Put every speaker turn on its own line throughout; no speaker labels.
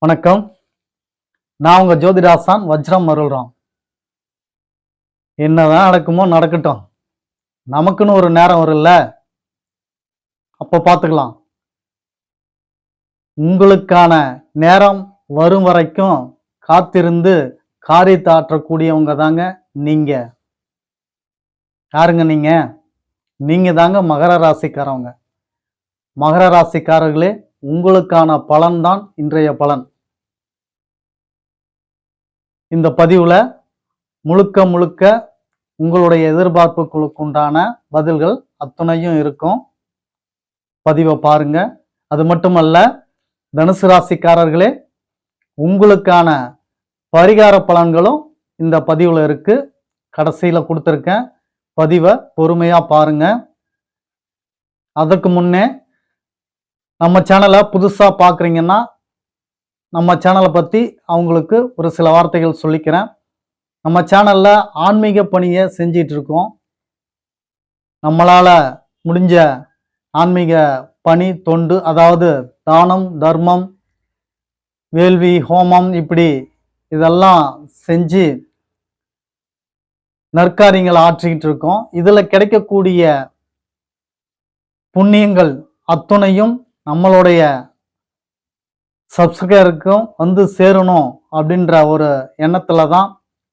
வணக்கம். நான் உங்க ஜோதிடாசான் வஜ்ரம் அருள்ராம். என்னதான் நடக்குமோ நடக்கட்டும். நமக்குன்னு ஒரு நேரம் வரும்ல, அப்ப பார்த்துக்கலாம். உங்களுக்கான நேரம் வரும் வரைக்கும் காத்திருந்து காரியத்தை ஆற்றக்கூடியவங்க தாங்க நீங்க. யாருங்க நீங்க? நீங்க தாங்க மகர ராசிக்காரவங்க. மகர ராசிக்காரர்களே, உங்களுக்கான பலன்தான் இன்றைய பலன். இந்த பதிவுல முழுக்க முழுக்க உங்களுடைய எதிர்பார்ப்புகளுக்கு உண்டான பதில்கள் அத்தனையும் இருக்கும். பதிவை பாருங்க. அது மட்டுமல்ல, தனுசு ராசிக்காரர்களே, உங்களுக்கான பரிகார பலன்களும் இந்த பதிவுல இருக்கு. கடைசியில கொடுத்துருக்கேன். பதிவை பொறுமையா பாருங்க. அதற்கு முன்னே நம்ம சேனலை புதுசா பார்க்குறீங்கன்னா நம்ம சேனலை பத்தி அவங்களுக்கு ஒரு சில வார்த்தைகள் சொல்லிக்கிறேன். நம்ம சேனல்ல ஆன்மீக பணியை செஞ்சிட்டு இருக்கோம். நம்மளால முடிஞ்ச ஆன்மீக பணி தொண்டு, அதாவது தானம், தர்மம், வேள்வி, ஹோமம், இப்படி இதெல்லாம் செஞ்சு நற்காரியங்களை ஆற்றிக்கிட்டு இருக்கோம். இதுல கிடைக்கக்கூடிய புண்ணியங்கள் அத்துணையும் நம்மளுடைய சப்ஸ்கிரைபருக்கும் வந்து சேரணும் அப்படின்ற ஒரு எண்ணத்துல தான்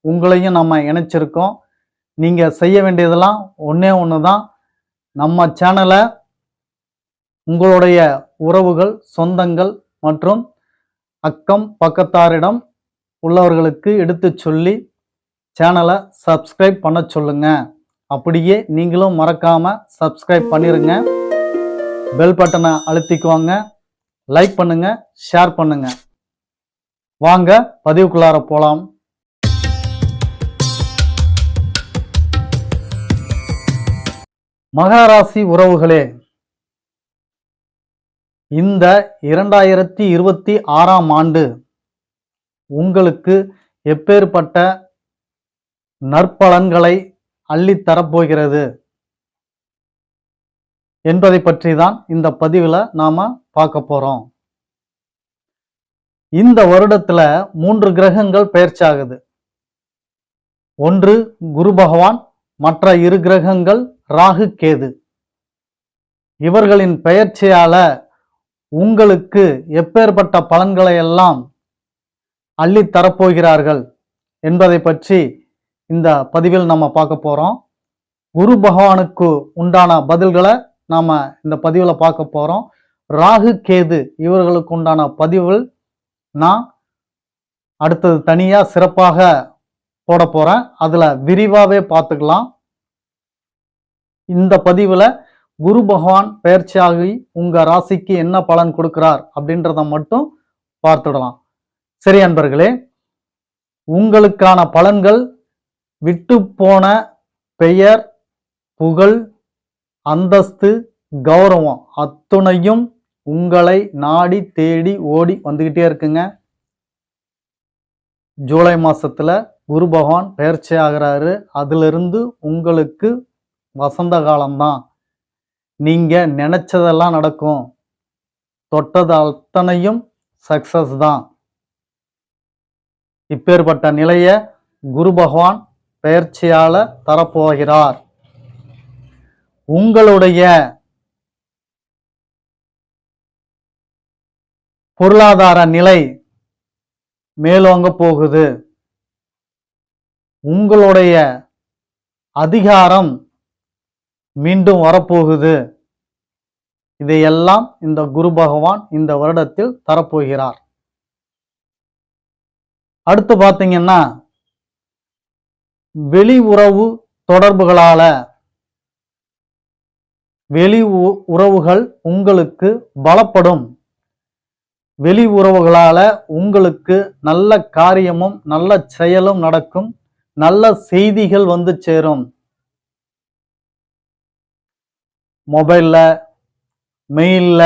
உங்களையும் நம்ம இணைச்சிருக்கோம். நீங்க செய்ய வேண்டியதெல்லாம் ஒண்ணே ஒண்ணுதான். நம்ம சேனலை உங்களுடைய உறவுகள், சொந்தங்கள் மற்றும் அக்கம் பக்கத்தாரிடம் உள்ளவர்களுக்கு எடுத்து சொல்லி சேனலை சப்ஸ்கிரைப் பண்ண சொல்லுங்க. அப்படியே நீங்களும் மறக்காம சப்ஸ்கிரைப் பண்ணிருங்க. பெல் பட்டனை அழுத்திக்குவாங்க. லைக் பண்ணுங்க, ஷேர் பண்ணுங்க. வாங்க பதிவுக்குள்ளார போலாம். மகர ராசி உறவுகளே, இந்த 2026ஆம் ஆண்டு உங்களுக்கு எப்பேற்பட்ட நற்பலன்களை அள்ளித்தரப்போகிறது என்பதை பற்றி தான் இந்த பதிவுல நாம பார்க்க போறோம். இந்த வருடத்துல 3 கிரகங்கள் பெயர்ச்சி ஆகுது. ஒன்று குரு பகவான், மற்ற 2 கிரகங்கள் ராகு, கேது. இவர்களின் பெயர்ச்சியால உங்களுக்கு எப்பேற்பட்ட பலன்களை எல்லாம் அள்ளித்தரப்போகிறார்கள் என்பதை பற்றி இந்த பதிவில் நம்ம பார்க்க போறோம். குரு பகவானுக்கு உண்டான பதில்களை நாம இந்த பதிவுல பார்க்க போறோம். ராகு, கேது இவர்களுக்கு உண்டான பதிவுகள் நான் அடுத்தது தனியா சிறப்பாக போட போறேன். அதுல விரிவாவே பார்த்துக்கலாம். இந்த பதிவுல குரு பகவான் பெயர்ச்சியாகி உங்க ராசிக்கு என்ன பலன் கொடுக்கிறார் அப்படின்றத மட்டும் பார்த்துடலாம். சரி அன்பர்களே, உங்களுக்கான பலன்கள் விட்டு போன பெயர், புகழ், அந்தஸ்து, கௌரவம் அத்துணையும் உங்களை நாடி தேடி ஓடி வந்துகிட்டே இருக்குங்க. ஜூலை மாசத்துல குரு பகவான் பெயர்ச்சி ஆகிறாரு. அதிலிருந்து உங்களுக்கு வசந்த காலம்தான். நீங்க நினைச்சதெல்லாம் நடக்கும். தொட்டது அத்தனையும் சக்சஸ் தான். இப்பேற்பட்ட நிலைய குரு பகவான் பெயர்ச்சியால தரப்போகிறார். உங்களுடைய பொருளாதார நிலை மேலோங்க போகுது. உங்களுடைய அதிகாரம் மீண்டும் வரப்போகுது. இதையெல்லாம் இந்த குரு பகவான் இந்த வருடத்தில் தரப்போகிறார். அடுத்து பார்த்தீங்கன்னா, வெளி உறவு தொடர்புகளால வெளி உறவுகள் உங்களுக்கு பலப்படும். வெளி உறவுகளால உங்களுக்கு நல்ல காரியமும் நல்ல செயலும் நடக்கும். நல்ல செய்திகள் வந்து சேரும். மொபைல்ல, மெயில்ல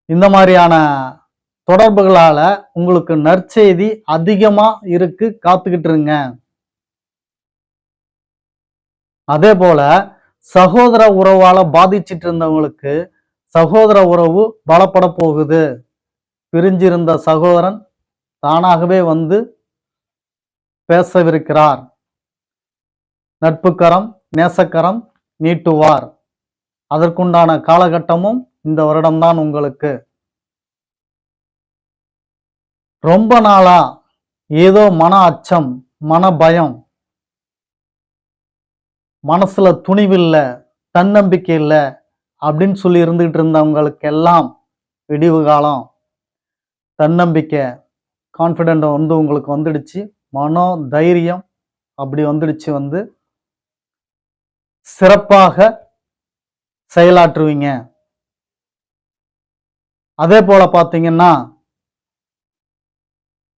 இந்த மாதிரியான தொடர்புகளால உங்களுக்கு நற்செய்தி அதிகமா இருக்கு. காத்துக்கிட்டு இருங்க. அதே போல சகோதர உறவால பாதிச்சிட்டு இருந்தவங்களுக்கு சகோதர உறவு பலப்பட போகுது. பிரிஞ்சிருந்த சகோதரன் தானாகவே வந்து பேசவிருக்கிறார். நட்புக்கரம் நேசக்கரம் நீட்டுவார். அதற்குண்டான காலகட்டமும் இந்த வருடம்தான் உங்களுக்கு. ரொம்ப நாளா ஏதோ மன அச்சம், மன பயம், மனசுல துணிவில்லை, தன்னம்பிக்கை இல்லை அப்படின்னு சொல்லி இருந்துகிட்டு இருந்தவங்களுக்கு எல்லாம் விடிவு காலம், தன்னம்பிக்கை, கான்ஃபிடென்ட் வந்து உங்களுக்கு வந்துடுச்சு. மனோ தைரியம் அப்படி வந்துடுச்சு. வந்து சிறப்பாக செயலாற்றுவீங்க. அதே போல பார்த்தீங்கன்னா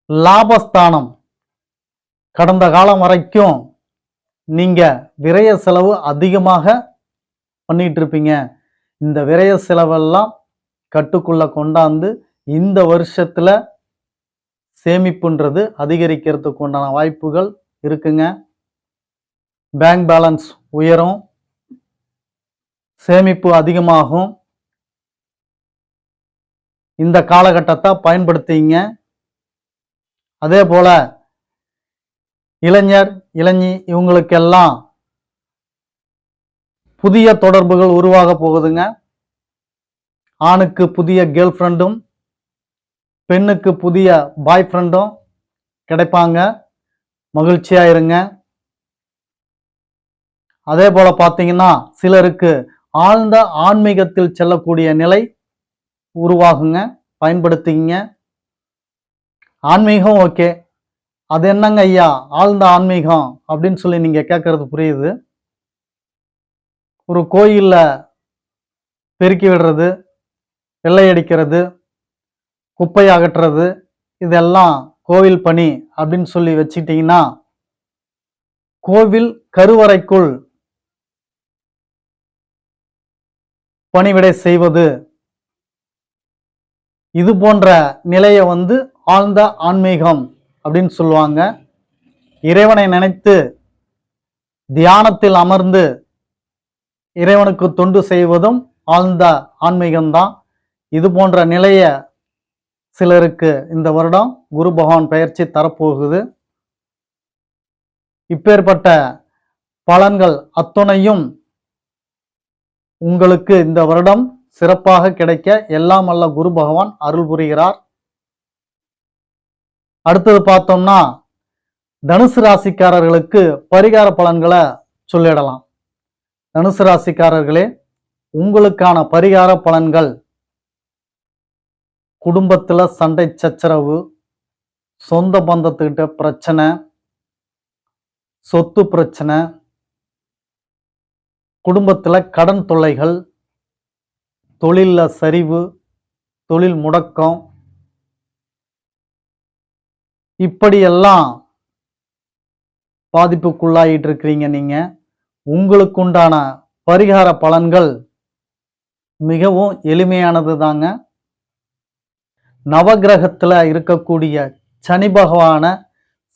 லாபஸ்தானம் கடந்த காலம் வரைக்கும் நீங்க விரய செலவு அதிகமாக பண்ணிட்டு இருப்பீங்க. இந்த விரய செலவெல்லாம் கட்டுக்குள்ள கொண்டாந்து இந்த வருஷத்துல சேமிப்புன்றது அதிகரிக்கிறதுக்கு உண்டான வாய்ப்புகள் இருக்குங்க. பேங்க் பேலன்ஸ் உயரும், சேமிப்பு அதிகமாகும். இந்த காலகட்டத்தை பயன்படுத்திங்க. அதே போல இளைஞர் இளைஞி இவங்களுக்கெல்லாம் புதிய தொடர்புகள் உருவாக போகுதுங்க. ஆணுக்கு புதிய கேர்ள் ஃப்ரெண்டும் பெண்ணுக்கு புதிய பாய் ஃப்ரெண்டும் கிடைப்பாங்க. மகிழ்ச்சியா இருங்க. அதே போல பார்த்தீங்கன்னா சிலருக்கு ஆழ்ந்த ஆன்மீகத்தில் செல்லக்கூடிய நிலை உருவாகுங்க. பயன்படுத்திங்க. ஆன்மீகம் ஓகே, அது என்னங்க ஐயா ஆழ்ந்த ஆன்மீகம் அப்படின்னு சொல்லி நீங்க கேட்கறது புரியுது. ஒரு கோயில்ல பெருக்கி விடுறது, வெள்ளை அடிக்கிறது, குப்பை அகற்றுறது, இதெல்லாம் கோவில் பணி அப்படின்னு சொல்லி வச்சுக்கிட்டீங்கன்னா, கோவில் கருவறைக்குள் பணிவிடை செய்வது, இது போன்ற நிலையை வந்து ஆழ்ந்த ஆன்மீகம் அப்படின்னு சொல்லுவாங்க. இறைவனை நினைத்து தியானத்தில் அமர்ந்து இறைவனுக்கு தொண்டு செய்வதும் ஆழ்ந்த ஆன்மீகம்தான். இது போன்ற நிலைய சிலருக்கு இந்த வருடம் குரு பகவான் பெயர்ச்சி தரப்போகுது. இப்பேற்பட்ட பலன்கள் அத்துணையும் உங்களுக்கு இந்த வருடம் சிறப்பாக கிடைக்க எல்லாம் வல்ல குரு பகவான் அருள் புரிகிறார். அடுத்தது பார்த்தோம்னா தனுசு ராசிக்காரர்களுக்கு பரிகார பலன்களை சொல்லிடலாம். தனுசு ராசிக்காரர்களே, உங்களுக்கான பரிகார பலன்கள் குடும்பத்துல சண்டை சச்சரவு, சொந்த பந்தத்துக்கிட்ட பிரச்சனை, சொத்து பிரச்சனை, குடும்பத்துல கடன் தொல்லைகள், தொழில்ல சரிவு, தொழில் முடக்கம், இப்படியெல்லாம் பாதிப்புக்குள்ளாயிட்டு இருக்கிறீங்க. நீங்க உங்களுக்குண்டான பரிகார பலன்கள் மிகவும் எளிமையானது தாங்க. நவகிரகத்துல இருக்கக்கூடிய சனி பகவான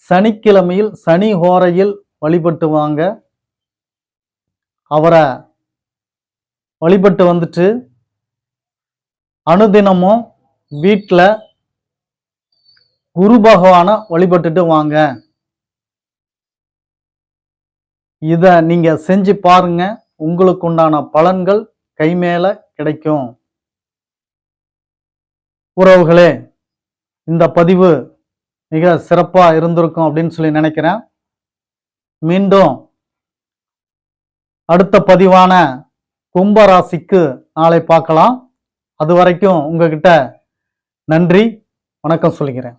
சனிக்கிழமையில் சனி ஹோரையில் வழிபட்டு வாங்க. அவரை வழிபட்டு வந்துட்டு அனுதினமும் வீட்டில் குரு பகவான வழிபட்டுட்டு வாங்க. இத நீங்க செஞ்சு பாருங்க, உங்களுக்கு உண்டான பலன்கள் கைமேல கிடைக்கும். உறவுகளே, இந்த பதிவு மிக சிறப்பா இருந்திருக்கும் அப்படின்னு சொல்லி நினைக்கிறேன். மீண்டும் அடுத்த பதிவான கும்பராசிக்கு நாளை பார்க்கலாம். அது வரைக்கும் உங்ககிட்ட நன்றி வணக்கம் சொல்கிறேன்.